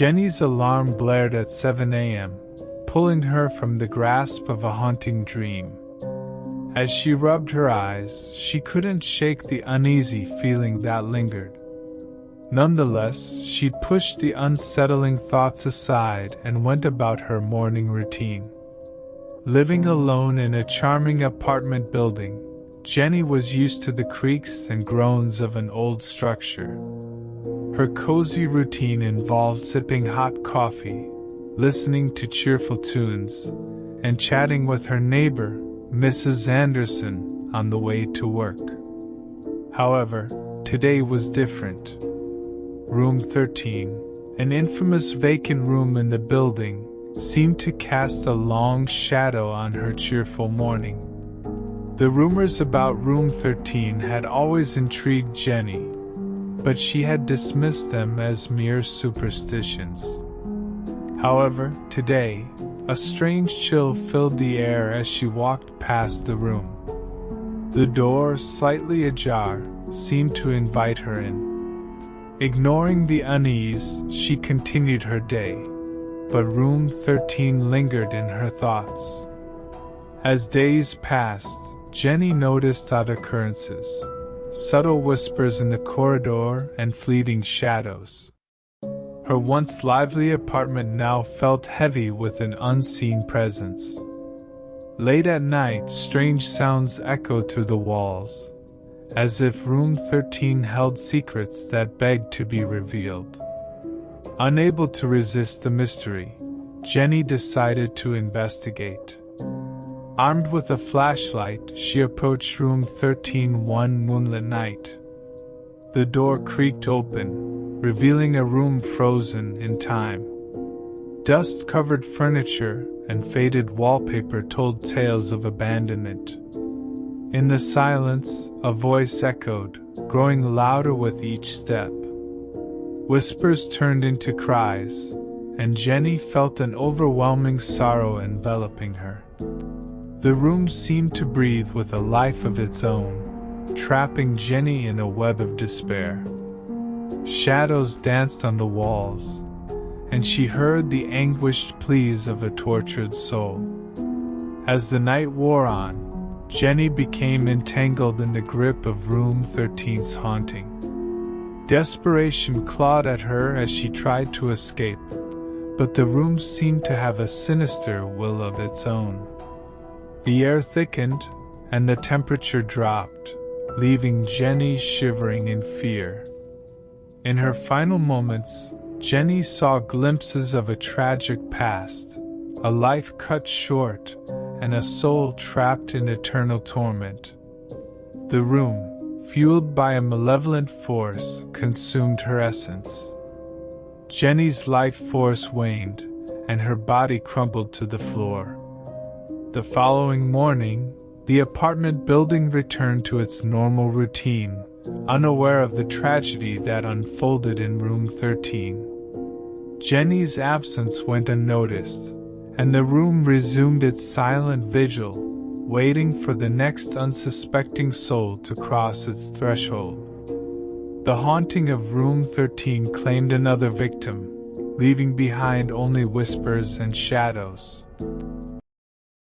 Jenny's alarm blared at 7 a.m., pulling her from the grasp of a haunting dream. As she rubbed her eyes, she couldn't shake the uneasy feeling that lingered. Nonetheless, she pushed the unsettling thoughts aside and went about her morning routine. Living alone in a charming apartment building, Jenny was used to the creaks and groans of an old structure. Her cozy routine involved sipping hot coffee, listening to cheerful tunes, and chatting with her neighbor, Mrs. Anderson, on the way to work. However, today was different. Room 13, an infamous vacant room in the building, seemed to cast a long shadow on her cheerful morning. The rumors about Room 13 had always intrigued Jenny, but she had dismissed them as mere superstitions. However, today, a strange chill filled the air as she walked past the room. The door, slightly ajar, seemed to invite her in. Ignoring the unease, she continued her day, but Room 13 lingered in her thoughts. As days passed, Jenny noticed odd occurrences, subtle whispers in the corridor and fleeting shadows. Her once lively apartment now felt heavy with an unseen presence. Late at night, strange sounds echoed through the walls, as if Room 13 held secrets that begged to be revealed. Unable to resist the mystery, Jenny decided to investigate. Armed with a flashlight, she approached Room 13 one moonlit night. The door creaked open, revealing a room frozen in time. Dust-covered furniture and faded wallpaper told tales of abandonment. In the silence, a voice echoed, growing louder with each step. Whispers turned into cries, and Jenny felt an overwhelming sorrow enveloping her. The room seemed to breathe with a life of its own, trapping Jenny in a web of despair. Shadows danced on the walls, and she heard the anguished pleas of a tortured soul. As the night wore on, Jenny became entangled in the grip of Room 13's haunting. Desperation clawed at her as she tried to escape, but the room seemed to have a sinister will of its own. The air thickened, and the temperature dropped, leaving Jenny shivering in fear. In her final moments, Jenny saw glimpses of a tragic past, a life cut short, and a soul trapped in eternal torment. The room, fueled by a malevolent force, consumed her essence. Jenny's life force waned, and her body crumbled to the floor. The following morning, the apartment building returned to its normal routine, unaware of the tragedy that unfolded in Room 13. Jenny's absence went unnoticed, and the room resumed its silent vigil, waiting for the next unsuspecting soul to cross its threshold. The haunting of Room 13 claimed another victim, leaving behind only whispers and shadows.